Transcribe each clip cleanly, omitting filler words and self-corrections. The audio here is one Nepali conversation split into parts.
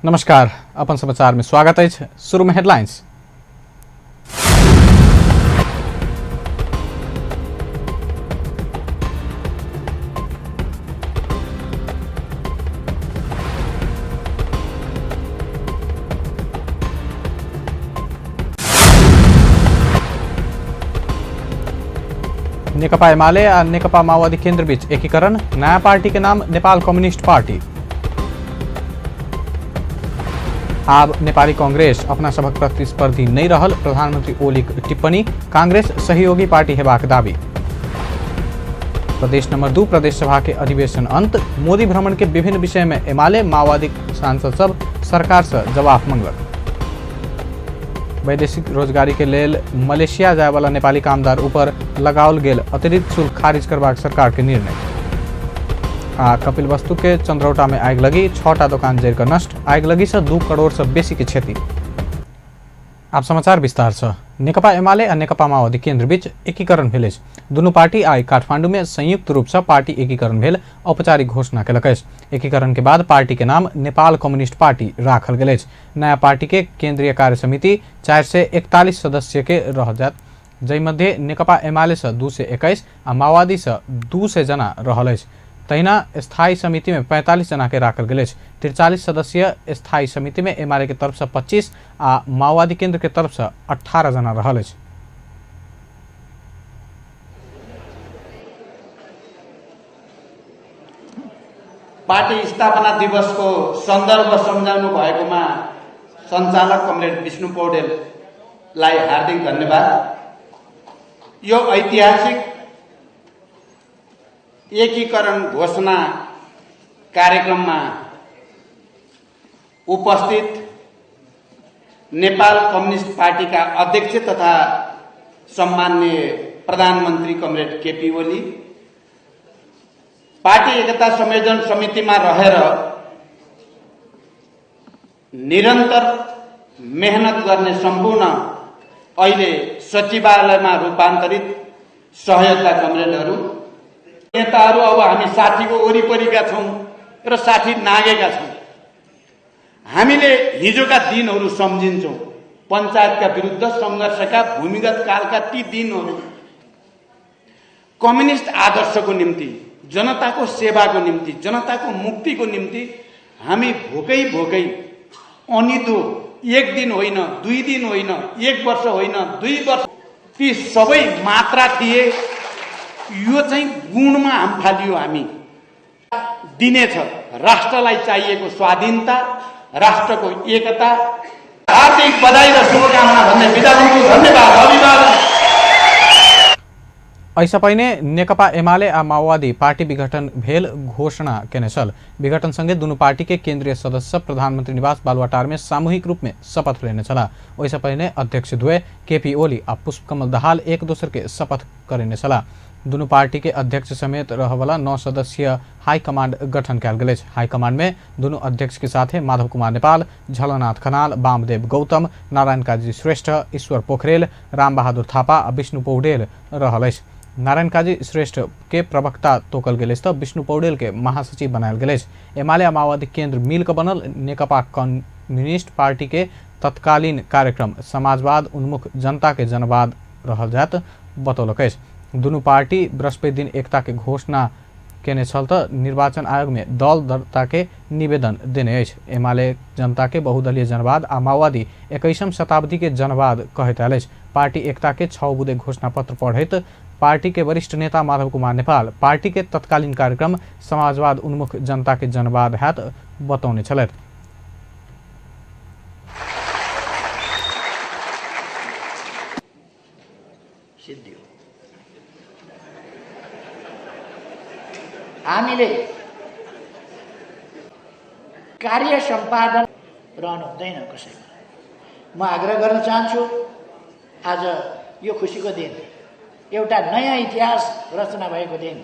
नमस्कार, अपन समाचार में स्वागत है। शुरू में हेडलाइंस। नेकपा एमाले और नेकपा माओवादी केन्द्र बीच एकीकरण, नया पार्टी के नाम नेपाल कम्युनिस्ट पार्टी। अब नेपाली कांग्रेस अपना सबक प्रतिस्पर्धी नहीं रहल, प्रधानमंत्री ओलीक टिप्पणी, कांग्रेस सहयोगी पार्टी हेबाक दावी। प्रदेश नंबर 2 प्रदेश सभा के अधिवेशन अंत, मोदी भ्रमण के विभिन्न विषय में एमाले माओवादी सांसद सब सरकार से जवाब मंगलक। वैदेशिक रोजगारी के लेल मलेशिया जाय वाला नेपाली कामदार ऊपर लगाओल गेल अतिरिक्त शुल्क खारिज करबाक सरकार के निर्णय। कपिलवस्तु के चंद्रौटा में आग लगी, 6टा दुकान जैर कर नष्ट, आग लगी से 2 करोड़ से बेसी की क्षति। आप समाचार विस्तार से। नेकपा एमाले और नेकपा माओवादी केन्द्र बीच एकीकरण भेल। दुनू पार्टी आई काठमांडू में संयुक्त रूप से पार्टी एकीकरण भेल औपचारिक घोषणा कलक। एकीकरण के बाद पार्टी के नाम नेपाल कम्युनिस्ट पार्टी राखल गेल। नया पार्टी के केंद्रीय कार्य समिति 441 सदस्य के रह जात, जै मध्य नेकपा एमाले से 221 और माओवादी से 200 जना रहल। तहिना स्थायी समिति में 45 जना के राखल गेल। 43 सदस्यीय स्थायी समिति में एमाले के तरफ से 25 आ माओवादी केंद्र के तरफ से 18 जना रहल। पार्टी स्थापना दिवस को संदर्भ सम्झाउनु भएकोमा सञ्चालक कमरेड विष्णु पौडेललाई हार्दिक धन्यवाद। यो ऐतिहासिक एकीकरण घोषणा कार्यक्रममा उपस्थित नेपाल कम्युनिस्ट पार्टी का अध्यक्ष तथा सम्माननीय प्रधानमंत्री कमरेड केपी ओली, पार्टी एकता संयोजन समिति में रहेर निरंतर मेहनत गर्ने सम्पूर्ण अहिले सचिवालयमा रूपान्तरित सहयोगका कमरेडहरू, नेताहरू, अब हामी साथीको वरिपरिका छौं र साथी नागेका छौं। हामीले हिजोका दिनहरू सम्झिन्छौं, पञ्चायतका विरुद्ध संघर्षका भूमिगत कालका ती दिनहरू। कम्युनिस्ट आदर्शको निम्ति, जनताको सेवाको निम्ति, जनताको मुक्तिको निम्ति हामी भोकै भोकै अनिदो 1 दिन होइन, 2 दिन होइन, 1 वर्ष होइन, 2 वर्ष ती सबै मात्रा थिए। यो चाहिँ गुणमा हामफालियो। हामी दिनेछ राष्ट्रलाई चाहिएको स्वाधीनता, राष्ट्रको एकता। हार्दिक बधाई र शुभकामना भन्दै बिदा हुन्छु। धन्यवाद। अभिवादन। ऐसा पहिने नेकपा एमाले आ माओवादी पार्टी विघटन भेल घोषणा केने छल। विघटन संगे दुनू पार्टी के केंद्रीय सदस्य प्रधानमंत्री निवास बालुवाटार में सामूहिक रूप में शपथ लेने छला। वैसा पहिने अध्यक्ष द्वय केपी ओली आ पुष्पकमल दाहाल एक दूसरे के शपथ करेने छला। दुनू पार्टी के अध्यक्ष समेत रहवाला 9 सदस्यीय हाईकमांड गठन कयल गेल। हाईकमांड में दुनू अध्यक्ष के साथ माधव कुमार नेपाल, झलनाथ खनाल, वामदेव गौतम, नारायण काजी श्रेष्ठ, ईश्वर पोखरेल, राम बहादुर थापा आ विष्णु पौडेल रहल। नारायण काजी श्रेष्ठ के प्रवक्ता तोकल गेल तो विष्णु पौडेल के महासचिव बनायल गेल। एमाले माओवादी केंद्र मिल के बनल नेकपा कम्युनिस्ट पार्टी के तत्कालीन कार्यक्रम समाजवाद उन्मुख जनता के जनवाद रहल जात बतौलक। दुनू पार्टी बृहस्पति दिन एकता के घोषणा केने छल त निर्वाचन आयोग में दल दर्ता के निवेदन देने। एमाले जनता के बहुदलीय जनवाद आ माओवादी 21वीं शताब्दी के जनवाद कहैत आयल। पार्टी एकता के 6 बुँदे घोषणा पत्र पढ़ैत पार्टी के वरिष्ठ नेता माधव कुमार नेपाल पार्टी के तत्कालीन कार्यक्रम समाजवाद उन्मुख जनता के जनवाद हैत बताउने छलैथ। हामीले कार्य सम्पादन रहनु हुँदैन कसैमा। म आग्रह गर्न चाहन्छु, आज यो खुसीको दिन, एउटा नयाँ इतिहास रचना भएको दिन,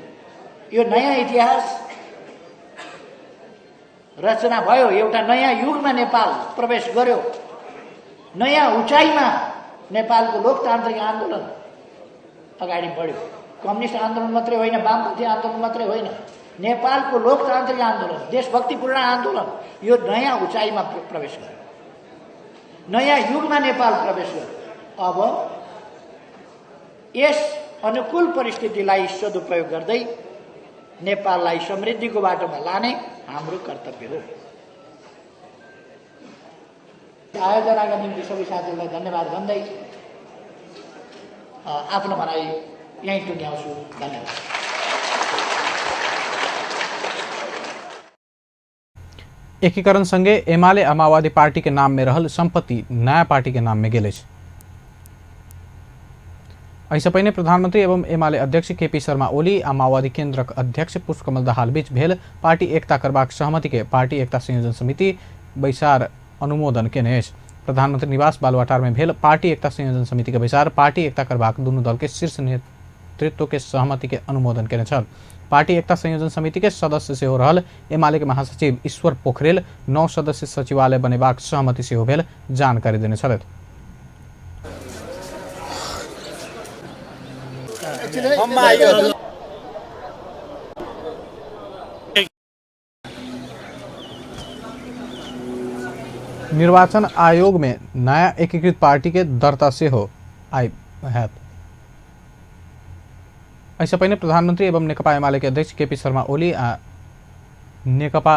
यो नयाँ इतिहास रचना भयो, एउटा नयाँ युगमा नेपाल प्रवेश गर्यो, नयाँ उचाइमा नेपालको लोकतान्त्रिक आन्दोलन अगाडि बढ्यो। कम्युनिस्ट आन्दोलन मात्रै होइन, वामपन्थी आन्दोलन मात्रै होइन, नेपालको लोकतान्त्रिक आन्दोलन, देशभक्तिपूर्ण आन्दोलन यो नयाँ उचाइमा प्रवेश गर्यो, नयाँ युगमा नेपाल प्रवेश गर्यो। अब यस अनुकूल परिस्थितिलाई सदुपयोग गर्दै नेपाललाई समृद्धिको बाटोमा लाने हाम्रो कर्तव्य हो। आयोजनाका निम्ति सबै साथीहरूलाई धन्यवाद भन्दै आफ्नो भनाइ यहीँ टुङ्ग्याउँछु। धन्यवाद। एकीकरण संगे एमाले आ माओवादी पार्टी के नाम में रहल संपत्ति नया पार्टी के नाम में गेले। ऐसे पहिने प्रधानमंत्री एवं एमाले अध्यक्ष केपी शर्मा ओली आ माओवादी केन्द्रक अध्यक्ष पुष्पकमल दाहाल बीच भेल पार्टी एकता करबाक सहमति के पार्टी एकता संयोजन समिति बैसार अनुमोदन केने अछि। प्रधानमंत्री निवास बालुवाटार में भेल पार्टी एकता संयोजन समिति के बैसार पार्टी एकता करबाक दुनू दल के शीर्ष नेतृत्व के सहमति के अनुमोदन केने छल। पार्टी एकता संयोजन समिति के सदस्य सेहो रहल एमाले के महासचिव ईश्वर पोखरेल 9 सदस्य सचिवालय बनेबाक सहमति सेहो भेल जानकारी देने छलथि। निर्वाचन आयोग में नया एकीकृत पार्टी के दर्ता से हो आई है। ऐसे पहिने प्रधानमंत्री एवं नेकपा एमाले के अध्यक्ष केपी शर्मा ओली आ नेकपा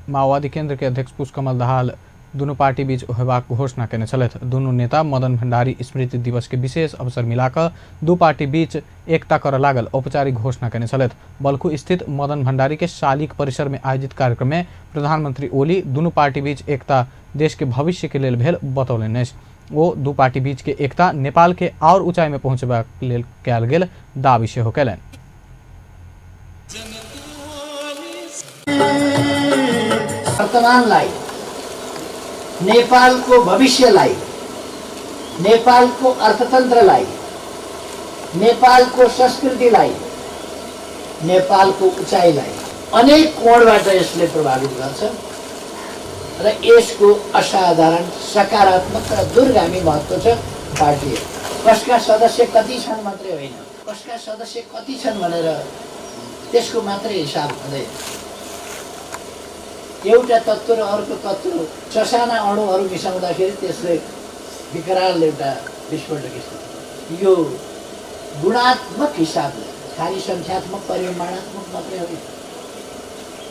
माओवादी केन्द्र के अध्यक्ष पुष्पकमल दाहाल दुनू पार्टी बीच होबाक घोषणा केने छलथि। दुनू नेता मदन भण्डारी स्मृति दिवस के विशेष अवसर मिलाकर दू पार्टी बीच एकता कर लागल औपचारिक घोषणा केने छलथि। बल्खु स्थित मदन भण्डारी के शालिक परिसर में आयोजित कार्यक्रम में प्रधानमंत्री ओली दुनू पार्टी बीच एकता देश के भविष्य के लेल भेल बतौलनि अछि। वो दू पार्टी बीच के एकता नेपाल के और ऊंचाई में पहुंचबाक लेल कयल गेल दावी सेहो कयलनि। वर्तमानलाई, नेपालको भविष्यलाई, नेपालको अर्थतन्त्रलाई, नेपालको संस्कृतिलाई, नेपालको उचाइलाई अनेक कोणबाट यसले प्रभावित गर्छ र यसको असाधारण सकारात्मक र दूरगामी महत्त्व छ। पार्टी कसका सदस्य कति छन् मात्रै होइन, कसका सदस्य कति छन् भनेर त्यसको मात्रै हिसाब हुँदैन। एउटा तत्त्व र अर्को तत्त्व ससाना अणुहरू मिसाउँदाखेरि त्यसले विकराल एउटा विस्फोटक स्थिति। यो गुणात्मक हिसाबले, खालि सङ्ख्यात्मक परिमाणात्मक मात्रै होइन,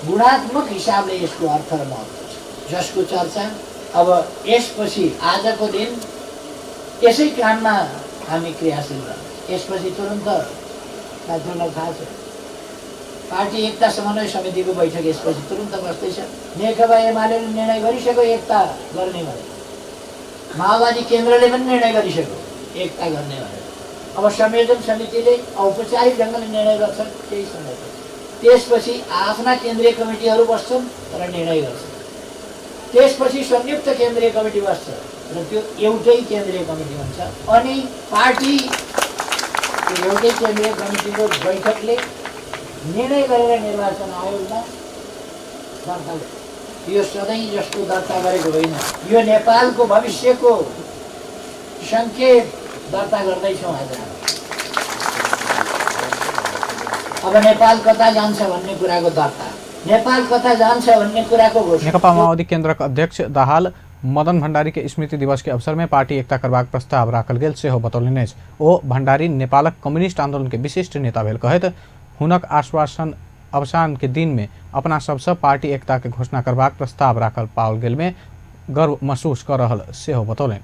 गुणात्मक हिसाबले यसको अर्थ र महत्त्व छ, जसको चर्चा अब यसपछि आजको दिन यसै काममा हामी क्रियाशील रहन्छौँ। यसपछि तुरन्त साथीहरूलाई थाहा छ पार्टी एकता समन्वय समितिको बैठक यसपछि तुरन्त बस्दैछ। नेकपा एमालेले निर्णय गरिसक्यो एकता गर्ने भनेर, माओवादी केन्द्रले पनि निर्णय गरिसक्यो एकता गर्ने भनेर। अब संयोजन समितिले औपचारिक ढङ्गले निर्णय गर्छ केही समयपछि। त्यसपछि आफ्ना केन्द्रीय कमिटीहरू बस्छन् र निर्णय गर्छन्। त्यसपछि संयुक्त केन्द्रीय कमिटी बस्छ र त्यो एउटै केन्द्रीय कमिटी हुन्छ। अनि पार्टी एउटै केन्द्रीय कमिटीको बैठकले निर्णय गरेर निर्वाचन आयोगमा दर्ता गर्छ। यो सधैँ जस्तो दर्ता गरेको होइन, यो नेपालको भविष्यको सङ्केत दर्ता गर्दैछौँ आज। अब नेपाल कता जान्छ भन्ने कुराको दर्ता, नेपाल कता जान्छ भन्ने कुराको घोषणा। नेकपा माओवादी केन्द्रक अध्यक्ष दाहाल मदन भण्डारी के स्मृति दिवस के अवसर में पार्टी एकता करबाक प्रस्ताव राखल गेल सेहो बतौलनि अछि। ओ भण्डारी नेपालक कम्युनिस्ट आंदोलन के विशिष्ट नेता भेल कहैत हुनक आश्वासन अवसान के दिन में अपना सबसे पार्टी एकता के घोषणा करबाक प्रस्ताव राखल पाओल गेल में गर्व महसूस कर रहल सेहो बतौलनि।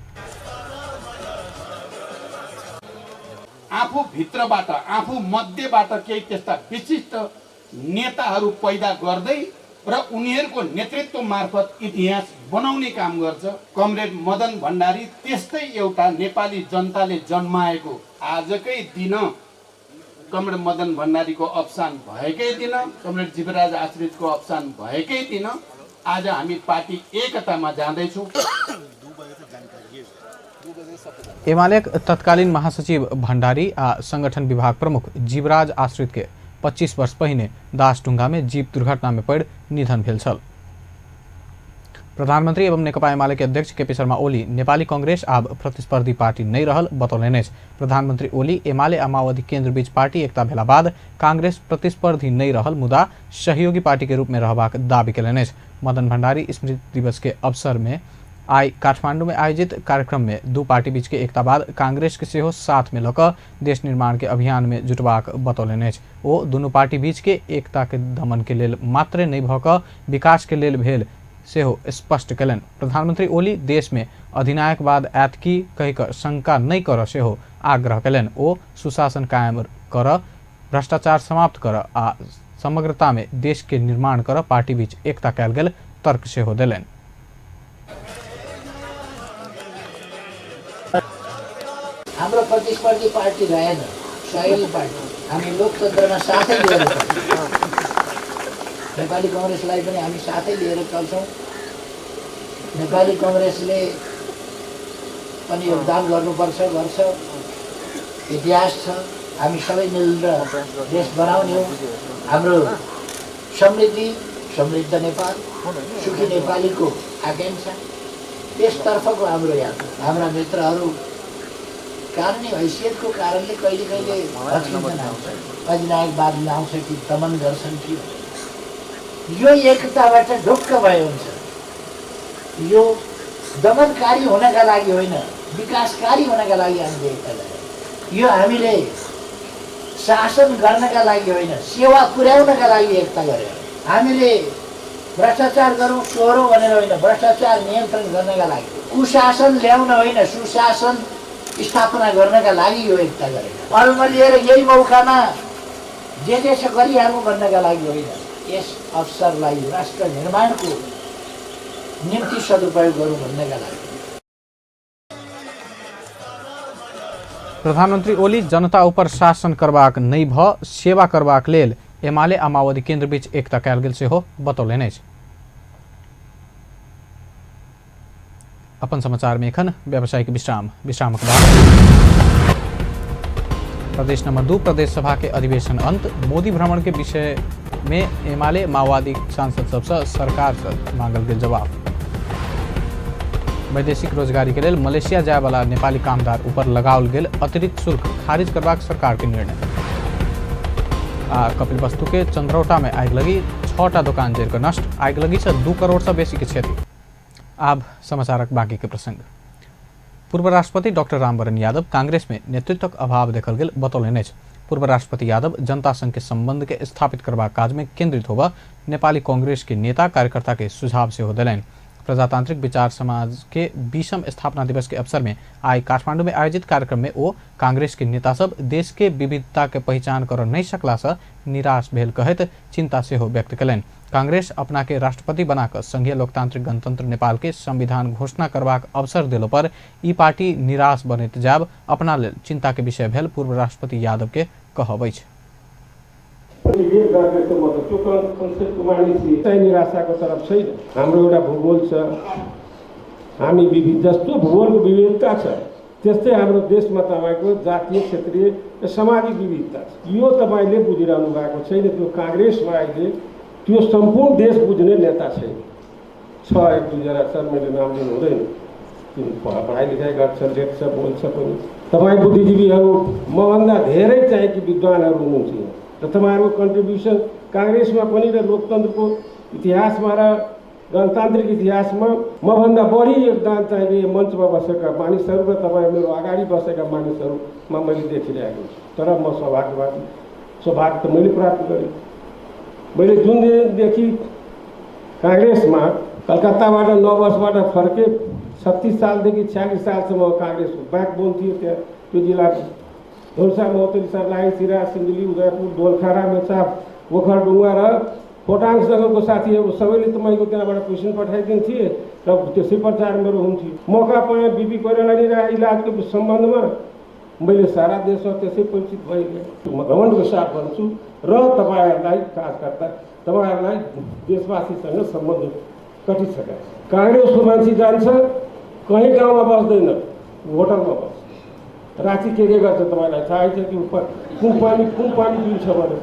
आफू भित्रबाट, आफू मध्यबाट केही त्यस्ता विशिष्ट नेताहरू पैदा गर्दै र उनीहरूको नेतृत्व मार्फत इतिहास बनाउने काम गर्छ। कमरेड मदन भण्डारी त्यस्तै एउटा नेपाली जनताले जन्माएको आजकै दिन, कमरेड मदन भण्डारीको अवसान भएकै दिन, कमरेड जीवराज आश्रितको अवसान भएकै दिन आज हामी पार्टी एकतामा जाँदैछौँ। एमाले तत्कालीन महासचिव भण्डारी आ संगठन विभाग प्रमुख जीवराज आश्रित के 25 वर्ष पहिने दासढुङ्गा में जीप दुर्घटना में पड़ निधन भेल छल। प्रधानमन्त्री एवं नेकपा एमाले के अध्यक्ष केपी शर्मा ओली नेपाली कांग्रेस आब प्रतिस्पर्धी पार्टी नहीं रहल बतौलनि। प्रधानमन्त्री ओली एमाले आ माओवादी केन्द्र बीच पार्टी एकता भेला बाद कांग्रेस प्रतिस्पर्धी नहीं रहल मुदा सहयोगी पार्टी के रूप में रहबाक दावी केलनि। मदन भण्डारी स्मृति दिवस के अवसर में आई काठमांडू में आयोजित कार्यक्रम में दू पार्टी बीच के एकता बाद कांग्रेस के सेहो साथ में लक देश निर्माण के अभियान में जुटबाक बतौलनि। ओ दुनू पार्टी बीच के एकता के दमन के लेल मात्रे नहीं भऽ कऽ विकास के लेल भेल सेहो स्पष्ट केलनि। प्रधानमंत्री ओली देश में अधिनायकवाद आयत की कहि कऽ शंका नहीं कर सेहो आग्रह केलनि। ओ सुशासन कायम कर, भ्रष्टाचार समाप्त कर आ समग्रता में देश के निर्माण कर पार्टी बीच एकता कयल गेल तर्क सेहो देलनि। हाम्रो प्रतिस्पर्धी पार्टी रहेन, सहयोगी पार्टी। हामी लोकतन्त्रमा साथै लिएर चल्छौँ। नेपाली कांग्रेसलाई पनि हामी साथै लिएर चल्छौँ। नेपाली कांग्रेसले पनि योगदान गर्नुपर्छ, गर्छ। इतिहास छ, हामी सबै मिलेर देश बनाउने हो। हाम्रो समृद्ध नेपाल, सुखी नेपालीको आकांक्षा, त्यसतर्फको हाम्रो यात्रा। हाम्रा मित्रहरू कानुनी हैसियतको कारणले कहिले कहिले भत्किन्छन्, अधिनायकवाद आउँछ कि दमन गर्छन् कि यो एकताबाट ढुक्क भए हुन्छ। यो दमनकारी हुनका लागि होइन, विकासकारी हुनका लागि हामीले एकता गऱ्यौँ। यो हामीले शासन गर्नका लागि होइन, सेवा पुर्याउनका लागि एकता गऱ्यौँ। हामीले भ्रष्टाचार गरौँ चोरौँ भनेर होइन, भ्रष्टाचार नियन्त्रण गर्नका लागि, कुशासन ल्याउन होइन, सुशासन स्थापना गर्नका लागि यो एकता गरेको। अलमलिएर यही मौकामा जे छ गरिहाल्नु भन्नका लागि होइन, यस अवसरलाई राष्ट्र निर्माणको निम्ति सदुपयोग गरौँ भन्नका लागि। प्रधानमंत्री ओली जनता ऊपर शासन करबाक नहीं भ सेवा करबाक लेल एमाले आ माओवादी केन्द्र बीच एकता कयल गेल सेहो बतौलनि। अपन समाचार में एखन व्यावसायिक विश्रामक बाद प्रदेश नंबर 2 प्रदेश सभा के अधिवेशन अंत। मोदी भ्रमण के विषय में एमाले माओवादी सांसद सबसे सरकार से मांगल गेल जवाब। वैदेशिक रोजगारी के लिए मलेशिया जाय वाला नेपाली कामदार ऊपर लगाओल गेल अतिरिक्त शुल्क खारिज करबाक सरकार के निर्णय। कपिलवस्तु के चंद्रौटा में आग लगी, 6टा दुकान जरि कऽ नष्ट। आग लगी से 2 करोड़ से बेसी के क्षति। अब समाचारक बाकी के प्रसंग। पूर्व राष्ट्रपति डॉक्टर रामवरण यादव कांग्रेस में नेतृत्वक अभाव देखल गेल बतौलनि। पूर्व राष्ट्रपति यादव जनता संघ के संबंध के स्थापित करबाक काज में केंद्रित होबा नेपाली कांग्रेस के नेता कार्यकर्ता के सुझाव सेहो देलनि। प्रजातांत्रिक विचार समाज के 20वीं स्थापना दिवस के अवसर में आई काठमांडू में आयोजित कार्यक्रम में ओ कांग्रेस के नेता सब देश के विविधता के पहचान कर नहीं सकला से निराश भेल कहत चिंता सेहो व्यक्त कयलनि। कांग्रेस अपना के राष्ट्रपति बनाकर संघीय लोकतांत्रिक गणतंत्र नेपाल के संविधान घोषणा करबाक अवसर देलो पर ई पार्टी निराश बनैत जाब अपना लेल चिंता के विषय भेल पूर्व राष्ट्रपति यादव के कहबै छै। निराशाको तरफ छैन। हाम्रो एउटा भूगोल छ, हामी विविध जस्तो भूगोलको विविधता छ त्यस्तै हाम्रो देशमा तपाईको जातीय क्षेत्रीय र सामाजिक विविधता छ। यो तपाईले बुझिरहनु भएको छैन। त्यो कांग्रेसमा अहिले त्यो सम्पूर्ण देश बुझ्ने नेता छैन। छ एक दुईजना छन्, मैले नाम लिनु हुँदैन। पढाइ लेखाइ गर्छ, लेख्छ, बोल्छ पनि। तपाईँ बुद्धिजीवीहरू मभन्दा धेरै चाहिँ कि विद्वानहरू हुनुहुन्छ र तपाईहरुको कन्ट्रिब्युसन कांग्रेसमा पनि र लोकतन्त्रको इतिहासमा र गणतान्त्रिक इतिहासमा मभन्दा बढी योगदान चाहिँ मञ्चमा बसेका मानिसहरू र तपाईँ मेरो अगाडि बसेका मानिसहरूमा मैले देखिरहेको छु। तर म सौभाग्य त मैले प्राप्त गरेँ। मैले जुन दिनदेखि कांग्रेसमा कलकत्ताबाट 9 वर्षबाट फर्के 36 सालदेखि 46 सालसम्म कांग्रेसको ब्याकबोन थियो। त्यहाँ त्यो जिल्लाको धुल्सा, मौतरी, सर्लाही, सिराहा, सिन्धुली, उदयपुर, दोलखारा, मेचाप, ओखलढुङ्गा र खोटाङसँगको साथीहरू सबैले तपाईँको त्यहाँबाट क्वेसन पठाइदिन्थे र त्यसै प्रचार मेरो हुन्थ्यो। मौका पाएँ बिपी कोइरालाले इलाजको सम्बन्धमा मैले सारा देशमा त्यसै परिचित भइगएँ। म घमण्डको साथ भन्छु र तपाईँहरूलाई खास गर्दा तपाईँहरूलाई देशवासीसँग सम्बन्ध कटिसकेको छ। कांग्रेसको मान्छे जान्छ, कहीँ गाउँमा बस्दैन, होटलमा बस्छ। राति के गर्छ तपाईँलाई थाहै छ कि कुन पानी पिउँछ भनेर।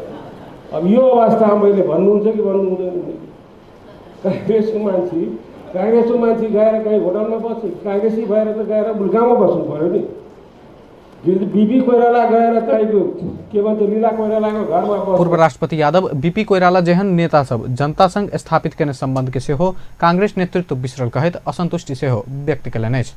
अब यो अवस्थामा मैले भन्नुहुन्छ कि भन्नु हुँदैन। कांग्रेसको मान्छे काङ्ग्रेसको मान्छे गएर कहीँ होटलमा बस्छ, काङ्ग्रेसी भएर त गएर मुलगाउँमा बस्नु पऱ्यो नि। बीपी कोइराला गएर तपाईँको के भन्छ लीला कोइरालाको घरमा बस्छ। पूर्व राष्ट्रपति यादव बीपी कोइराला जेहन नेता सब जनता संग स्थापित करने संबंध के सेहो कांग्रेस नेतृत्व बिसरल कहत असंतुष्टि सेहो व्यक्त कयलनि अछि।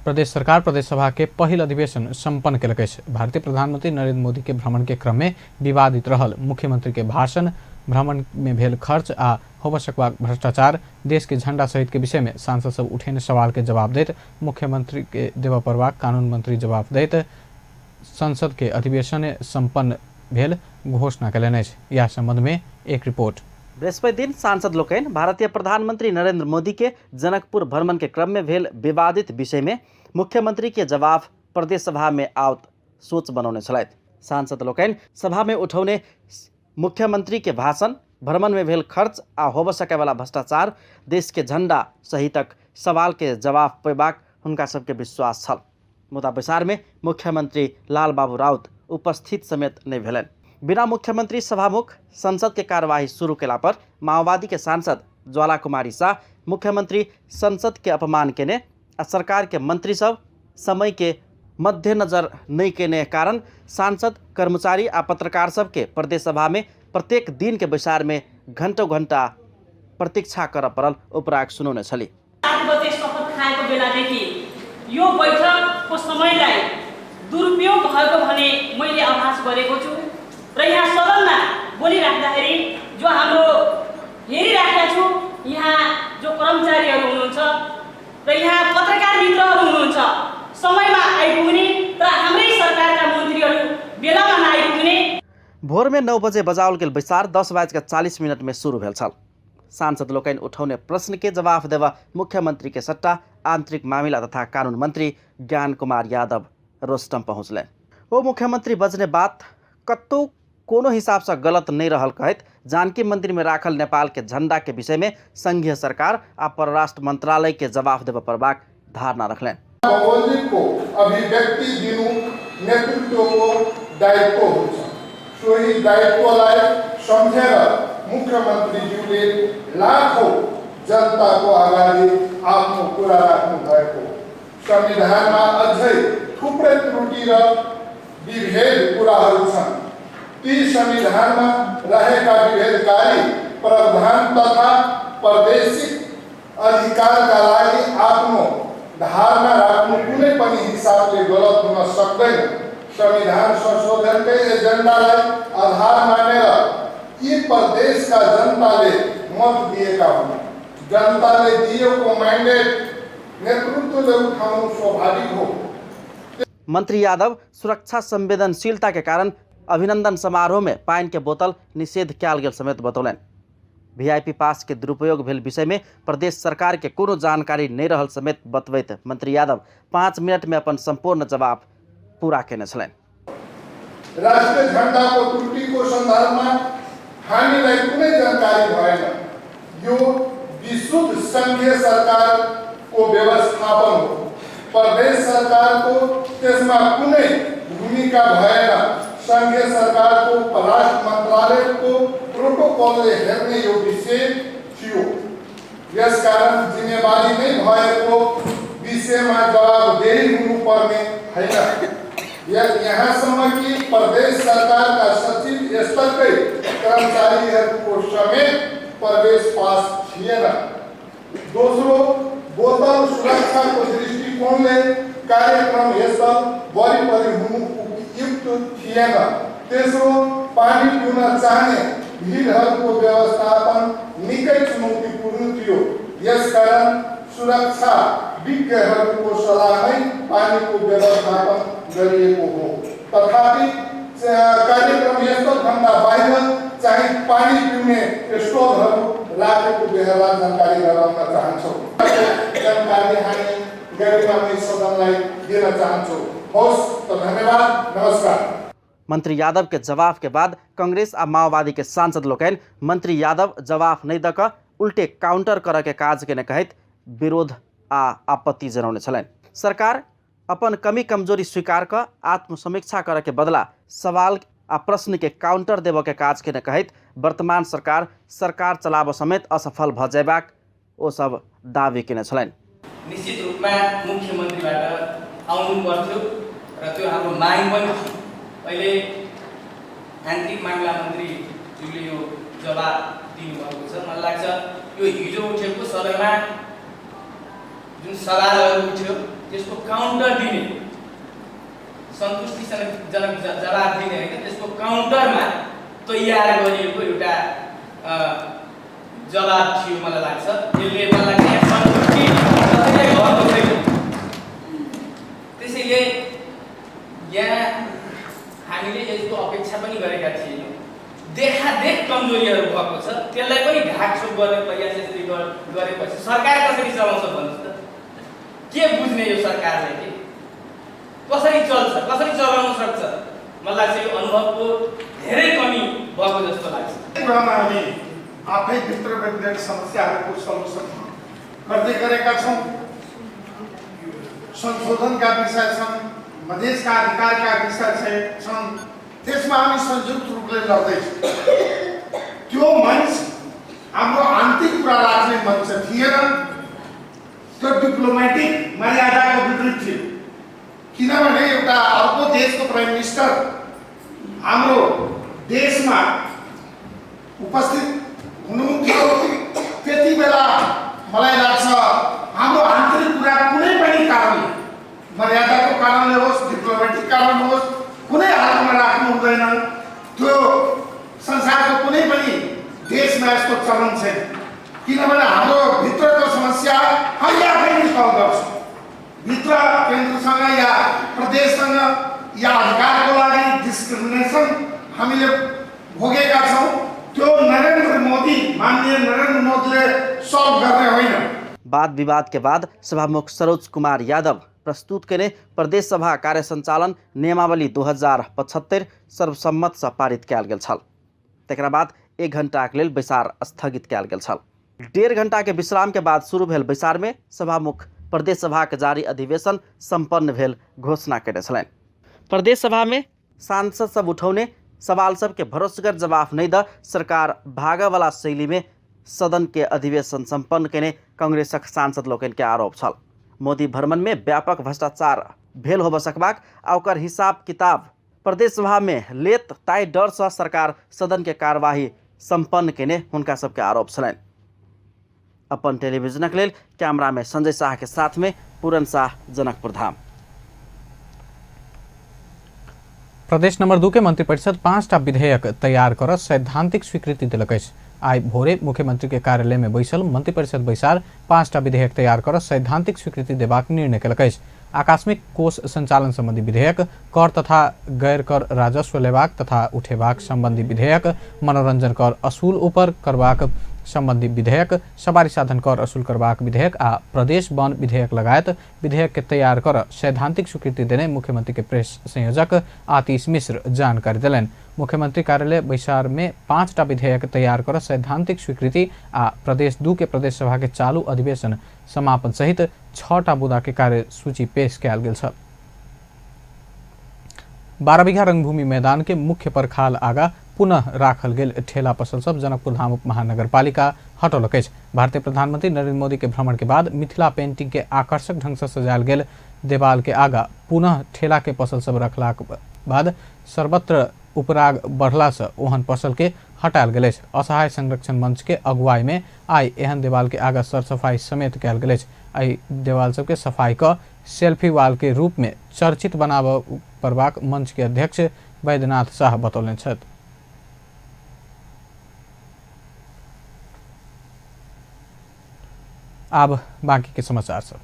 प्रदेश सरकार प्रदेश सभा के पहिल अधिवेशन संपन्न केलक अछि। भारतीय प्रधानमंत्री नरेंद्र मोदी के भ्रमण के क्रम में विवादित रहल मुख्यमंत्री के भाषण, भ्रमण में भेल खर्च आ होबसकवा भ्रष्टाचार, देश के झंडा सहित के विषय में सांसद सब उठेने सवाल के जवाब देत मुख्यमंत्री के देवा परवाक कानून मंत्री जवाब देत संसद के अधिवेशन संपन्न भेल घोषणा कयलनि अछि। या संबंध में एक रिपोर्ट। बृहस्पति दिन सांसद लोकनि भारतीय प्रधानमंत्री नरेंद्र मोदी के जनकपुर भ्रमण के क्रम में भेल विवादित विषय में मुख्यमंत्री के जवाब प्रदेश सभा में आवत सोच बनौने छलथि। सांसद लोकनि सभा में उठौने मुख्यमंत्री के भाषण, भ्रमण में भेल खर्च आ होब सके वाला भ्रष्टाचार, देश के झंडा सहितक सवाल के जवाब पेबाक हुनका सबके विश्वास छल। मुदा बैसार में मुख्यमंत्री लाल बाबू राउत उपस्थित समेत नहीं भेलनि। बिना मुख्यमंत्री सभामुख संसद के कार्यवाही शुरू केला पर माओवादी के सांसद ज्वाला कुमारी शाह मुख्यमंत्री संसद के अपमान केने आ सरकार के मंत्री सब समय के मद्देनजर नहीं केने कारण सांसद, कर्मचारी आ पत्रकार सब के प्रदेश सभा में प्रत्येक दिन के बैसार में घंटों घंटा प्रतीक्षा कर परल उपराग सुनाउने छली। 7 बजे शपथ खाएको बेलादेखि यो बैठकको समयलाई दुरुपयोग भएको भने मैले आभास गरेको छु र यहाँ सदनमा बोलिराख्दाखेरि जो हाम्रो हेरिराखेका छु, यहाँ जो कर्मचारीहरू हुनुहुन्छ र यहाँ पत्रकार मित्रहरू हुनुहुन्छ, समयमा आइपुग्ने र हाम्रै सरकारका मन्त्रीहरू बेलामा नआइपुग्ने। भोर में 9 बजे बजाओल गेल बैसार 10:40 में शुरू भेल छल। सांसद लोकनि उठौने प्रश्न के जवाब देवा मुख्यमंत्री के सट्टा आंतरिक मामिला तथा कानून मंत्री ज्ञान कुमार यादव रोस्टम पहुँचले। वो मुख्यमंत्री बजने बात कत्तो कोनो हिसाब से गलत नहीं रहल कहत जानकी मंदिर में राखल नेपाल के झंडा के विषय में संघीय सरकार आ परराष्ट्र मंत्रालय के जवाब देवा परबाक धारणा रखलेन। को अभिव्यक्ति दिनु नेतृत्वको दायित्व हुन्छ। सोही दायित्वलाई सम्झेर मुख्यमन्त्रीज्यूले लाखौं जनताको अगाडि आफ्नो कुरा राख्नु भएको। संविधानमा अझै थुप्रै त्रुटि र विभेद कुराहरू छन्। ती संविधानमा रहेका विभेदकारी प्रावधान तथा प्रादेशिक अधिकारका लागि आफ्नो धारणा राख्नु कुनै पनि हिसाबले गलत हुन सक्दैन। संविधान संशोधनकै एजेन्डालाई आधार मानेर यी प्रदेशका जनताले मत दिएका हुन्। जनताले दिएको म्यान्डेट नेतृत्वले उठाउनु स्वाभाविक हो। मंत्री यादव सुरक्षा संवेदनशीलता के कारण अभिनंदन समारोह में पानी के बोतल निषेध किया गेल समेत बतौलन। वीआईपी पास के दुरुपयोग भेल विषय में प्रदेश सरकार के कोनो जानकारी नहीं रहल समेत बतबैत मंत्री यादव 5 मिनट में अपन संपूर्ण जवाब पूरा केने छलैन। राष्ट्रिय झण्डाको त्रुटिको सन्दर्भमा हामीलाई कुनै जानकारी भएन। यो विशुद्ध संघीय सरकारको व्यवस्थापन हो। प्रदेश सरकारको त्यसमा कुनै भूमिका भएन। संघीय सरकारको परराष्ट्र मन्त्रालयको प्रोटोकलले हेर्ने यो विषय थियो। यसकारण जिम्मेवारी नै भएको विषयमा जवाबदेही हुनुपर्ने होइन। यहाँसम्म कि प्रदेश सरकारका सचिव स्तरकै कर्मचारीहरूको समेत प्रवेश पास थिएन। दोस्रो, बोतल सुरक्षाको दृष्टिकोणले कार्यक्रम यस्ता वरिपरि हुनु उपयुक्त थिएन। तेस्रो, पानी पिउन चाहने भिडहरूको व्यवस्थापन निकै चुनौतीपूर्ण थियो। यसकारण सुरक्षा विज्ञहरूको सल्लाहमै पानीको व्यवस्थापन गरिएको हो। तथापि कार्यक्रम यस्तोभन्दा बाहिर चाहिँ पानी पिउने स्टोरहरू राखेको बेला जानकारी गराउन चाहन्छौँ। जानकारी हामी गरिमामय सदनलाई दिन चाहन्छौँ। होस् त धन्यवाद, नमस्कार। मंत्री यादव के जवाब के बाद कांग्रेस आ माओवादी के सांसद लोकनि मंत्री यादव जवाब नहीं दक उल्टे काउंटर कर के काज के कहत विरोध आ आपत्ति जनाउने छलैन। सरकार अपन कमी कमजोरी स्वीकार कर आत्मसमीक्षा कर के बदला सवाल आ प्रश्न के काउंटर देव के काज के कहैत वर्तमान सरकार चलाब समेत असफल भ जयबाक ओ सब दावी केने छलैन। निश्चित रूपमा मुख्यमन्त्रीबाट आउनु पर्थ्यो र त्यो हाम्रो माग पनि थियो। अहिले आन्तरिक मामिला मन्त्रीज्यूले यो जवाब दिनुभएको छ। मलाई लाग्छ यो हिजो उठेको सदनमा जुन सवालहरू उठ्यो त्यसको काउन्टर दिने, सन्तुष्टिजनक जवाब दिने होइन, त्यसको काउन्टरमा तयार गरिएको एउटा जवाब थियो मलाई लाग्छ। यसले मलाई लाग्छ सन्तुष्टि कसैले भएको छैन। त्यसैले यहाँ हामीले यसको अपेक्षा पनि गरेका थियौँ। देखादेख कमजोरीहरू भएको छ, त्यसलाई पनि ढाकछोप गर्ने प्रयास यसले गरेपछि सरकार कसरी चलाउँछ भन्नुहोस् त? के बुझ्ने यो सरकारले? के कसरी चल्छ, कसरी चलाउन सक्छ? मलाई लाग्छ यो अनुभवको धेरै कमी भएको जस्तो लाग्छ। कुरामा हामी आफै भित्र व्यक्तिगत समस्याहरूको सल्युसन गर्दै गरेका छौँ। संशोधनका विषय छन्, मधेसका अधिकारका विषय छन्, त्यसमा हामी संयुक्त रूपले लड्दैछौँ। त्यो मञ्च हाम्रो आन्तरिक कुरा राख्ने मञ्च थिएन, त्यो डिप्लोमेटिक मर्यादाको विपरीत थियो। किनभने एउटा अर्को देशको प्राइम मिनिस्टर हाम्रो देशमा उपस्थित हुनुहुन्थ्यो। त्यति बेला मलाई लाग्छ हाम्रो आन्तरिक कुरा कुनै पनि कारणले, मर्यादाको कारणले होस्, डिप्लोमेटिक कारण होस्, कुनै हालतमा राख्नु हुँदैन। त्यो संसारको कुनै पनि देशमा यस्तो चलन छैन। किनभने हाम्रो भित्रको समस्या हामी आफै निकाल गर्छौँ। भित्र केन्द्रसँग या प्रदेशसँग या अधिकारको लागि डिस्क्रिमिनेसन हामीले भोगेका छौँ। त्यो माननीय नरेन्द्र मोदीले सल्भ गर्ने होइन। वाद विवाद के बाद सभामुख सरोज कुमार यादव प्रस्तुत केने प्रदेश सभा कार्य संचालन नियमावली 2075 सर्वसम्मत से पारित कयल गेल छल। तकरा बाद 1 घंटा के लेल बैसार स्थगित कयल गेल छल। 1.5 घंटा के विश्राम के बाद शुरू भेल बैसार में सभामुख प्रदेश सभा के जारी अधिवेशन संपन्न भेल घोषणा केने छलैन। प्रदेश सभा में सांसद सब उठौने सवाल सब के भरोसेगर जवाब नहीं द सरकार भागा वाला शैली में सदन के अधिवेशन संपन्न केने कांग्रेसक सांसद लोकन के आरोप छल। मोदी भ्रमण में व्यापक भ्रष्टाचार भेल हो सकबाक आ ओकर हिसाब किताब प्रदेश सभा में लेत ताई डर से सरकार सदन के कार्यवाही संपन्न केने हुनका सबके आरोप छलैन। अपन टेलीविजन के लेल कैमरा में संजय शाह के साथ में पूरन शाह, जनकपुर धाम। प्रदेश नंबर 2 के मंत्रिपरिषद 5टा विधेयक तैयार कर सैद्धांतिक स्वीकृति दिलक अछि। आई भोरे मुख्यमंत्री के कार्यालय में बैसल मंत्रिपरिषद बैसार 5टा विधेयक तैयार कर सैद्धांतिक स्वीकृति देबाक निर्णय केलक अछि। आकस्मिक कोष संचालन संबंधी विधेयक, कर तथा गैर कर राजस्व लेबाक तथा उठेबाक संबंधी विधेयक, मनोरंजन कर असूल ऊपर करबाक संबंधी विधेयक, सवारी साधन कर असूल करबाक विधेयक आ प्रदेश वन विधेयक लगायत विधेयक के तैयार कर सैद्धांतिक स्वीकृति देने मुख्यमंत्री के प्रेस संयोजक आतिश मिश्र जानकारी दिलैन। मुख्यमंत्री कार्यालय बैसार में 5टा विधेयक तैयार कर सैद्धांतिक स्वीकृति आ प्रदेश 2 के प्रदेश सभा के चालू अधिवेशन समापन सहित 6टा बुदा के कार्यसूची पेश कयल गेल छ। 12 बीघा रंगभूमि मैदान के मुख्य परखाल आगा पुनः राखल गेल ठेला पसल सब जनकपुर धाम उप महानगरपालिका हटौलक अछि। भारतीय प्रधानमंत्री नरेंद्र मोदी के भ्रमण के बाद मिथिला पेंटिंग के आकर्षक ढंग से सजायल गेल देवाल के आगा पुनः ठेला के पसल सब रखलाक बाद सर्वत्र उपराग बढ़ला से ओहन पसल के हटायल गेल अछि। असहाय संरक्षण मंच के अगुवाई में आई एहन देवाल के आगा सरसफाई समेत कयल गेल अछि। आई देवाल सब के सफाई क सेल्फी वाल के रूप में चर्चित बनाब परबाक मंच के अध्यक्ष वैद्यनाथ शाह बतौलनि छथि। अब बाकी के समाचार सब।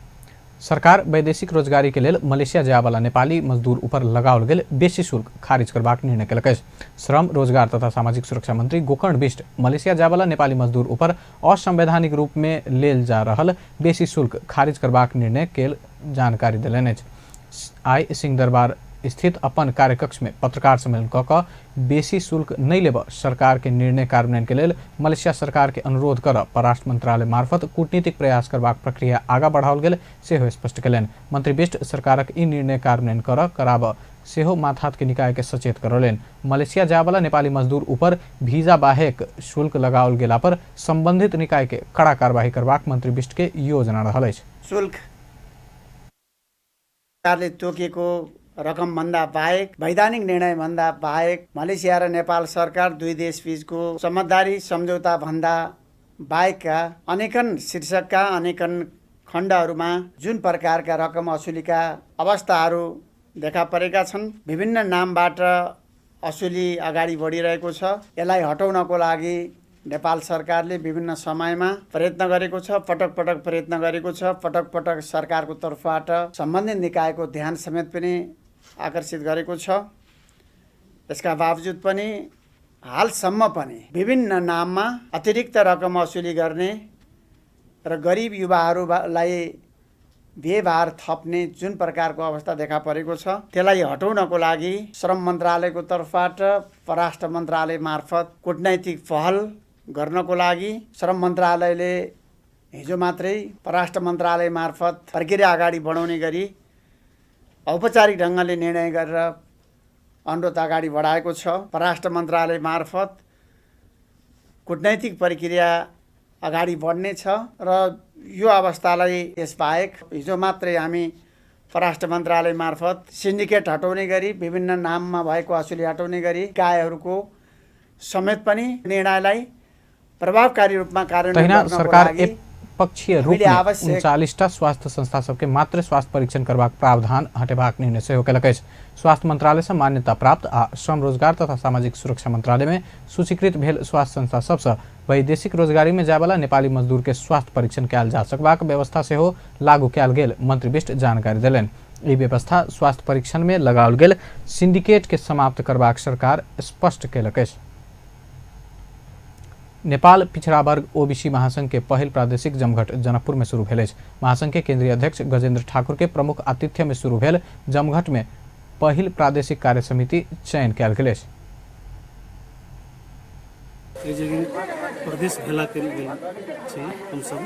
सरकार वैदेशिक रोजगारी के लेल मलेशिया जाय वाला नेपाली मजदूर ऊपर लगाओल गेल बेसी शुल्क खारिज करबाक निर्णय केलक अछि। श्रम, रोजगार तथा सामाजिक सुरक्षा मंत्री गोकर्ण बिष्ट मलेशिया जाय वाला नेपाली मजदूर ऊपर असंवैधानिक रूप में लेल जा रहल बेसी शुल्क खारिज करबाक निर्णय केल जानकारी देलनि अछि। आई सिंहदरबार स्थित अपन कार्यकक्ष में पत्रकार सम्मेलन क बेसी शुल्क नहीं लेब सरकार के निर्णय कार्यान्वयन के लेल मलेशिया सरकार के अनुरोध कर परराष्ट्र मंत्रालय मार्फत कूटनीतिक प्रयास करबाक प्रक्रिया आगा बढ़ाओल गेल सेहो स्पष्ट केलनि। मंत्री बिष्ट सरकारक ई निर्णय कार्यान्वयन कराब सेहो माथात के निकाय के सचेत करौलेन। मलेशिया जायवाला नेपाली मजदूर ऊपर भिजा बाहेक शुल्क लगाओल गेला पर संबंधित निकाय के कड़ा कार्यवाही करबाक मंत्री विष्ट के योजना रहल अछि। शुल्क सरकारले तोकेको रकमभन्दा बाहेक वैधानिक निर्णयभन्दा बाहेक मलेसिया र नेपाल सरकार दुई देशबीचको समझदारी सम्झौता भन्दा बाहेकका अनेकन शीर्षकका अनेकन खण्डहरूमा जुन प्रकारका रकम असुलीका अवस्थाहरू देखा परेका छन्, विभिन्न नामबाट असुली अगाडि बढिरहेको छ। यसलाई हटाउनको लागि नेपाल सरकारले विभिन्न समयमा प्रयत्न गरेको छ, पटक पटक प्रयत्न गरेको छ। पटक पटक सरकारको तर्फबाट सम्बन्धित निकायको ध्यान समेत पनि आकर्षित गरेको छ। यसका बावजुद पनि हालसम्म पनि विभिन्न नाममा अतिरिक्त रकम असुली गर्ने र गरिब युवाहरूलाई व्यवहार थप्ने जुन प्रकारको अवस्था देखा परेको छ, त्यसलाई हटाउनको लागि श्रम मन्त्रालयको तर्फबाट परराष्ट्र मन्त्रालय मार्फत कूटनैतिक पहल गर्नको लागि श्रम मन्त्रालयले हिजो मात्रै परराष्ट्र मन्त्रालय मार्फत प्रक्रिया अगाडि बढाउने गरी औपचारिक ढङ्गले निर्णय गरेर अनुरोध अगाडि बढाएको छ। परराष्ट्र मन्त्रालय मार्फत कूटनैतिक प्रक्रिया अगाडि बढ्ने छ र यो अवस्थालाई यसबाहेक हिजो मात्रै हामी परराष्ट्र मन्त्रालय मार्फत सिन्डिकेट हटाउने गरी विभिन्न नाममा भएको असुली हटाउने गरी निकायहरूको समेत पनि निर्णयलाई प्रभावकारी रूपमा कार्यान्वयन गर्नको सरकार लागि पक्षीय रूप में 39टा स्वास्थ्य संस्था सबके मात्र स्वास्थ्य परीक्षण करबाक प्रावधान हटेबाक निर्णय सेहो केलक अछि। स्वास्थ्य मंत्रालय से मान्यता प्राप्त आ श्रम रोजगार तथा सामाजिक सुरक्षा मंत्रालय में सूचीकृत भेल स्वास्थ्य संस्था सबसँ वैदेशिक रोजगारी में जायवाला नेपाली मजदूर के स्वास्थ्य परीक्षण कयल जा सकबाक व्यवस्था सेहो लागू कयल गेल मंत्री विष्ट जानकारी देलनि। ई व्यवस्था स्वास्थ्य परीक्षण में लगाओल गेल सिंडिकेट के समाप्त करबाक सरकार स्पष्ट केलक अछि। नेपाल पिछड़ा वर्ग ओबीसी महासंघ के पहिल प्रादेशिक जमघट जनकपुर में शुरू भेल अछि। महासंघ के केंद्रीय अध्यक्ष गजेंद्र ठाकुर के प्रमुख आतिथ्य में शुरू भेल जमघट में पहिल प्रादेशिक कार्य समिति चयन कयल गेल अछि। प्रदेश भेला के हम सब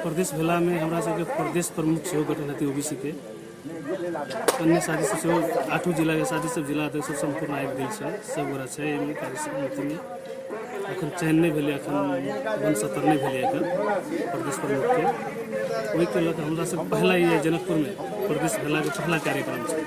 प्रदेश भेला में हमरा सबके प्रदेश प्रमुख सेहो गठन हेतै ओबीसी के। अन्य साथी सब सेहो 8 जिला के साथी सब जिला अध्यक्ष सब संपूर्ण आबि गेल छै, सब गोरा छै एहिमे कार्य समिति में। अखन चयन नहीं भेलै, अखन 69 नहीं भेलै एकर प्रदेश प्रमुख के। ओहि के लऽ कऽ हमरा सब पहला ये जनकपुर में प्रदेश भेला के पहला कार्यक्रम छै।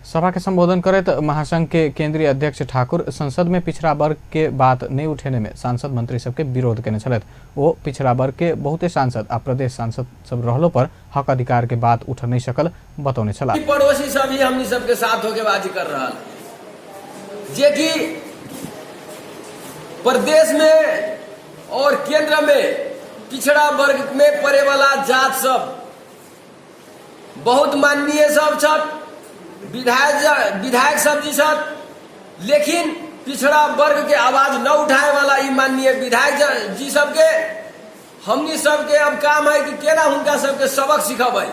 सभा के संबोधन करत महासंघ के केंद्रीय अध्यक्ष ठाकुर संसद में पिछड़ा वर्ग के बात नहीं उठेने में सांसद मंत्री सबके विरोध केने छलैथ। वो पिछड़ा वर्ग के बहुते सांसद आ प्रदेश सांसद सब रहलो पर हक अधिकार के बात उठ नहीं सकल बतौने छला। पड़ोसी सब ही हमनी सबके साथ होके बाजी कर रहा जे कि प्रदेश में और केंद्र में पिछड़ा वर्ग में पड़े वाला जात सब बहुत माननीय सब छथि, विधायक सब जी छथि, लेकिन पिछड़ा वर्ग के आवाज न उठाए वाला ई माननीय विधायक जी सबके हमनी सबके अब काम है कि केना हुनका सबके सबक सिखबै।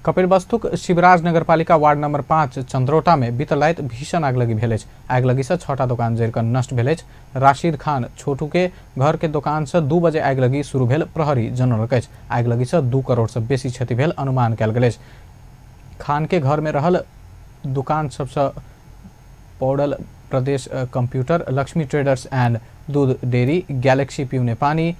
कपिलवस्तुक शिवराज नगरपालिका वार्ड नंबर 5 चंद्रोटा में बीतल राति भीषण आगलगी भेल अछि। आगलगी से 6टा दुकान जरि कऽ नष्ट भेल अछि। राशिद खान छोटू के घर के दुकान से 2 बजे आगलगी शुरू भेल प्रहरी जनौलक अछि। आगलगी से 2 करोड़ से बेसी क्षति भेल अनुमान कयल गेल अछि। खान के घर में रहल दुकान सबसे Paudel Pradesh computer, Laxmi traders and दूध डेयरी, गैलेक्सी पीउने पानी,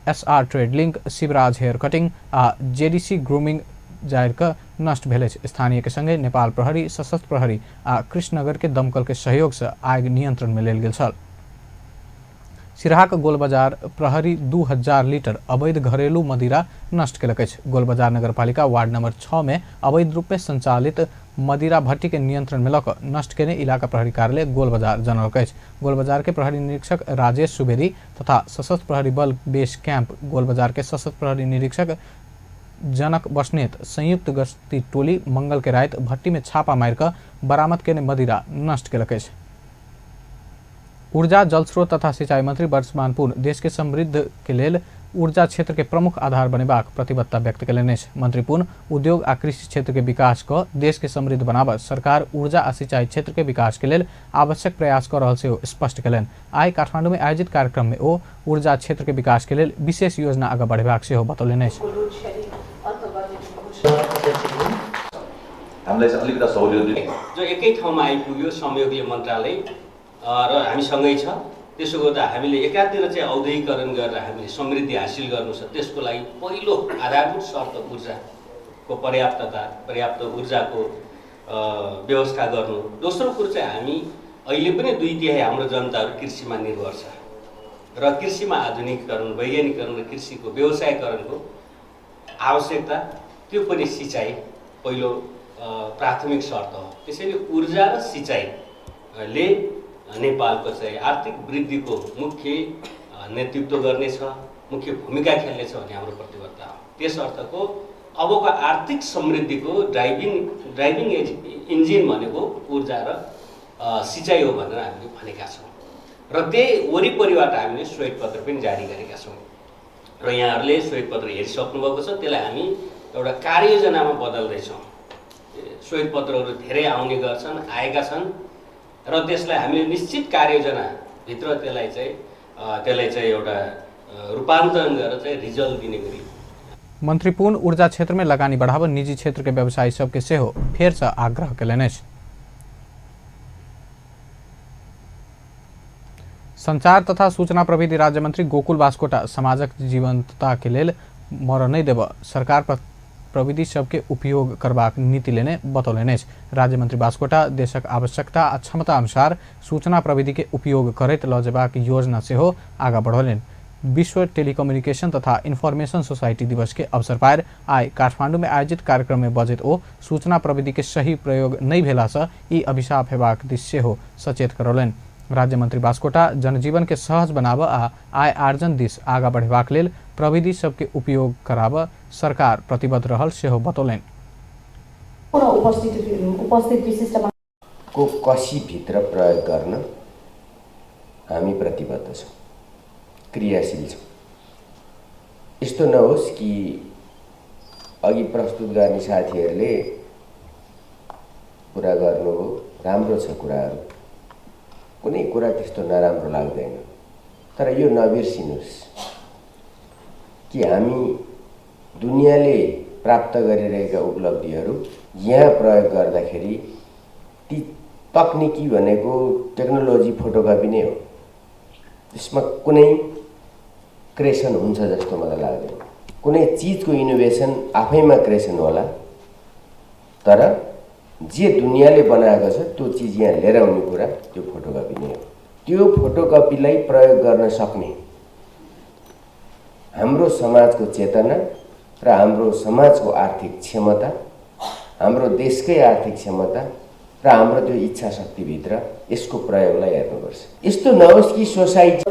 SR trade link, Shivraj hair cutting आ JDC ग्रूमिंग जाहिर क नष्ट भेल अछि। स्थानीय के संगे नेपाल प्रहरी, सशस्त्र प्रहरी आ कृष्णनगर के दमकल के सहयोग से आग नियंत्रण में लेल गेल छल। सिराहाक गोलबाजार प्रहरी 2000 लीटर अवैध घरेलू मदिरा नष्ट केलक अछि। गोलबाजार नगरपालिका वार्ड नंबर 6 में अवैध रूप में संचालित मदिरा भट्टी के नियंत्रण में लक नष्ट केने इलाका प्रहरी कार्यालय गोलबाजार जनौलक अछि। गोलबाजार के प्रहरी निरीक्षक राजेश सुवेदी तथा सशस्त्र प्रहरी बल बेस कैंप गोलबाजार के सशस्त्र प्रहरी निरीक्षक जनक बस्नेत संयुक्त गश्ती टोली मंगल के रात भट्टी में छापा मार कर बरामद केने मदिरा नष्ट केलक अछि। ऊर्जा, जल स्रोत तथा सिंचाई मंत्री वर्षमान पुन देश के समृद्ध के लेल ऊर्जा क्षेत्र के प्रमुख आधार बनेबाक प्रतिबद्धता व्यक्त कयलनि अछि। मंत्री पुन उद्योग आ कृषि क्षेत्र के विकास क देश के समृद्ध बनाबऽ सरकार ऊर्जा आ सिंचाई क्षेत्र के विकास के लेल आवश्यक प्रयास कर रहल सेहो स्पष्ट कयलनि। आइ काठमांडू में आयोजित कार्यक्रम में ओ ऊर्जा क्षेत्र के विकास के लेल विशेष योजना आगाँ बढ़ेबाक सेहो बतौलनि अछि। हामीलाई चाहिँ अलिकति सहुलियत दिने जो एकै ठाउँमा आइपुग्यो संयोगले मन्त्रालय र हामीसँगै छ। त्यसो गर्दा हामीले एकातिर चाहिँ औद्योगिकरण गरेर हामीले समृद्धि हासिल गर्नु छ। त्यसको लागि पहिलो आधारभूत शर्त ऊर्जाको पर्याप्त ऊर्जाको व्यवस्था गर्नु। दोस्रो कुरो चाहिँ हामी अहिले पनि 2/3 हाम्रो जनताहरू कृषिमा निर्भर छ र कृषिमा आधुनिकीकरण, वैज्ञानिकरण र कृषिको व्यवसायीकरणको आवश्यकता, त्यो पनि सिँचाइ पहिलो प्राथमिक शर्त हो। त्यसैले ऊर्जा र सिंचाइले नेपालको चाहिँ आर्थिक वृद्धिको मुख्य नेतृत्व गर्नेछ, मुख्य भूमिका खेल्नेछ भन्ने हाम्रो प्रतिबद्धता हो। त्यस अर्थको अबको आर्थिक समृद्धिको ड्राइभिङ इन्जिन भनेको ऊर्जा र सिंचाइ हो भनेर हामीले भनेका छौँ र त्यही वरिपरिबाट हामीले श्वेतपत्र पनि जारी गरेका छौँ र यहाँहरूले श्वेतपत्र हेरिसक्नुभएको छ। त्यसलाई हामी एउटा कार्ययोजनामा बदल्दैछौँ। श्वेतपत्रहरू धेरै आउने गर्छन्, आएका छन् र त्यसलाई हामीले निश्चित कार्ययोजनाभित्र त्यसलाई चाहिँ एउटा रूपान्तरण गरेर चाहिँ रिजल्ट दिने गरी। मंत्री पुन ऊर्जा क्षेत्र में लगानी बढ़ावा निजी क्षेत्र के व्यवसायी सबके सेहो फेर से आग्रह कयलनि अछि। संचार तथा सूचना प्रविधि राज्य मंत्री गोकुल बास्कोटा समाजक जीवंतता के लेल मर नहीं देव सरकार प्रविधि सबके उपयोग करबाक नीति लेने बतौलनि अछि। राज्य मंत्री बास्कोटा देशक आवश्यकता आ क्षमता अनुसार सूचना प्रविधि के उपयोग करैत लऽ जेबाक योजना सेहो आगाँ बढ़ौलनि। विश्व टेलीकम्युनिकेशन तथा इन्फॉर्मेशन सोसाइटी दिवस के अवसर पर आइ काठमांडू में आयोजित कार्यक्रम में बजैत ओ सूचना प्रविधि के सही प्रयोग नहीं भेला सँ ई अभिशाप हेबाक दिस सेहो सचेत करौलनि। राज्य मंत्री बास्कोटा जनजीवन के सहज बनाब आ आय आर्जन दिस आगाँ बढ़ेबाक लेल प्रविधि सबके उपयोग कराब सरकार प्रतिबद्ध रहल सेहो बतौलनि। को कसीभित्र प्रयोग गर्न हामी प्रतिबद्ध छौँ, क्रियाशील छौँ। यस्तो नहोस् कि अघि प्रस्तुत गर्ने साथीहरूले कुरा गर्नुभयो, राम्रो छ कुराहरू, कुनै कुरा त्यस्तो नराम्रो लाग्दैन। तर यो नबिर्सिनुहोस् कि हामी दुनियाँले प्राप्त गरिरहेका उपलब्धिहरू यहाँ प्रयोग गर्दाखेरि ती तकनिकी भनेको टेक्नोलोजी फोटोकपी नै हो। त्यसमा कुनै क्रिएसन हुन्छ जस्तो मलाई लाग्दैन। कुनै चिजको इनोभेसन आफैमा क्रिएसन होला, तर जे दुनियाँले बनाएको छ त्यो चिज यहाँ लिएर आउने कुरा त्यो फोटोकपी नै हो। त्यो फोटोकपीलाई प्रयोग गर्न सक्ने हाम्रो समाजको चेतना र हाम्रो समाजको आर्थिक क्षमता, हाम्रो देशकै आर्थिक क्षमता र हाम्रो त्यो इच्छा शक्तिभित्र यसको प्रयोगलाई हेर्नुपर्छ। यस्तो नहोस् कि सोसाइटी।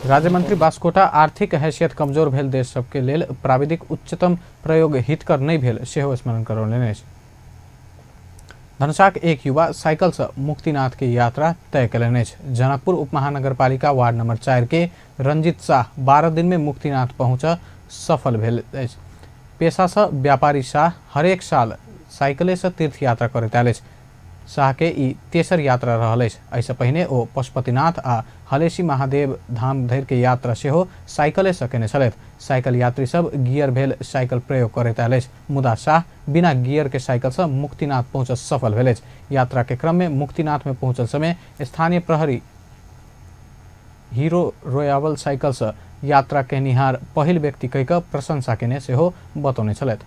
राज्य मंत्री बास्कोटा आर्थिक हैसियत कमजोर भेल देश सबके लेल प्राविधिक उच्चतम प्रयोग हितकर नहीं भेल सेहो स्मरण करौलनि अछि। धनुषाक एक युवा साइकिल से मुक्तिनाथ के यात्रा तय कयलनि अछि। जनकपुर उपमहानगरपालिका वार्ड नंबर 4 के रंजित शाह 12 दिन में मुक्तिनाथ पहुँच सफल भेल अछि। पेशा से व्यापारी शाह हरेक साल साइकिले से तीर्थ यात्रा करैत आयल अछि। शाह के ई तेसर यात्रा रहल अछि। एहिसँ पहिने ओ पशुपतिनाथ आ हलेशी महादेव धाम धरि के यात्रा सेहो साइकिले से केने छलथि। साइकिल यात्री सब गियर भेल साइकिल प्रयोग करैत आयल अछि, मुदा शाह बिना गियर के साइकिल से मुक्तिनाथ पहुँच सफल भेल अछि। यात्रा के क्रम में मुक्तिनाथ में पहुँचल समय स्थानीय प्रहरी हीरो रोयावल साइकिल से यात्रा केनिहार पहिल व्यक्ति कहि कऽ प्रशंसा केने सेहो बतौने छलथि।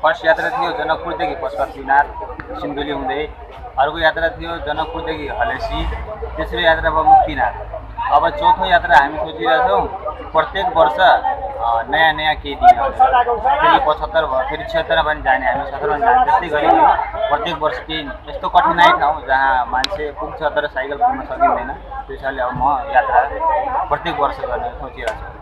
फर्स्ट यात्रा थियो जनकपुरदेखि पशुपतिनाथ सिन्धुली हुँदै, अर्को यात्रा थियो जनकपुरदेखि हलेसी, तेस्रो यात्रा भयो मुक्तिनाथ। अब चौथो यात्रा हामी सोचिरहेछौँ प्रत्येक वर्ष नयाँ नयाँ केही दिन, फेरि 75 भयो, फेरि 76 पनि जाने, हामी 17 पनि जाने। त्यस्तै गरी प्रत्येक वर्ष केही यस्तो कठिनाइ ठाउँ जहाँ मान्छे पुग्छ तर साइकल पुग्न सकिँदैन, त्यसैले अब म यात्रा प्रत्येक वर्ष गर्ने सोचिरहेछु।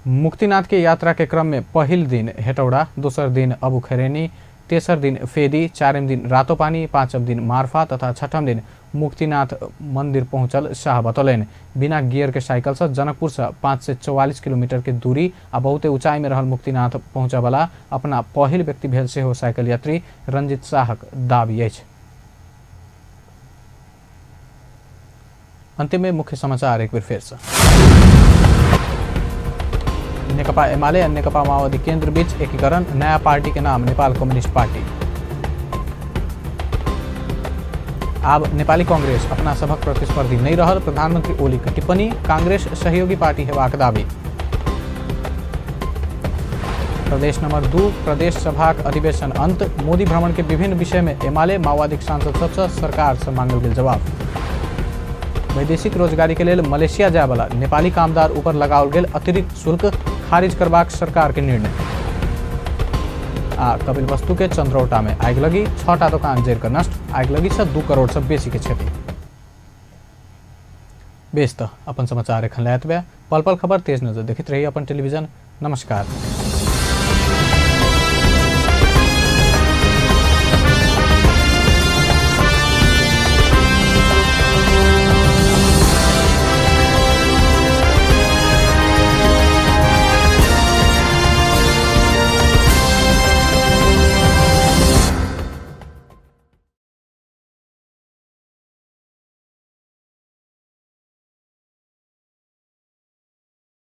मुक्तिनाथ के यात्रा के क्रम में पहिल दिन हेटौडा, दोसर दिन अबुखेरेनी, तेसर दिन फेदी, चारम दिन रातोपानी, पाँचम दिन मार्फा तथा छठम दिन मुक्तिनाथ मंदिर पहुंचल शाह बतौलन। बिना गियर के साइकिल से जनकपुर से 544 किलोमीटर के दूरी आ बहुते ऊंचाई में रहल मुक्तिनाथ पहुंचे वाला अपना पहिल व्यक्ति भेल से हो साइकिल यात्री रंजित शाहक दावी अछि। अंतिम में मुख्य समाचार एक बार फिर से। नेकपा एमाले और नेकपा माओवादी केंद्र बीच एकीकरण, नया पार्टी के नाम नेपाल कम्युनिस्ट पार्टी। अब नेपाली कांग्रेस अपना सबक प्रतिस्पर्धी नहीं रहल, प्रधानमंत्री ओली की टिप्पणी, कांग्रेस सहयोगी पार्टी हेबाक दावी। प्रदेश नंबर 2 प्रदेश सभा अधिवेशन अंत, मोदी भ्रमण के विभिन्न विषय में एमाले माओवादी सांसद सबसे सरकार से मांगल गेल जवाब। वैदेशिक रोजगारी के लिए मलेशिया जाय वाला नेपाली कामदार ऊपर लगाओल गेल अतिरिक्त शुल्क खारिज करबाक सरकार के निर्णय। कपिल वस्तु के चंद्रौटा में आग लगी, 6टा दुकान जर कर नष्ट, आग लगी से 2 करोड़ से बेसी के क्षति। बेस अपन समाचार एखन लायत बे, पल पल खबर तेज नजर देखित रही अपन टेलीविजन। नमस्कार।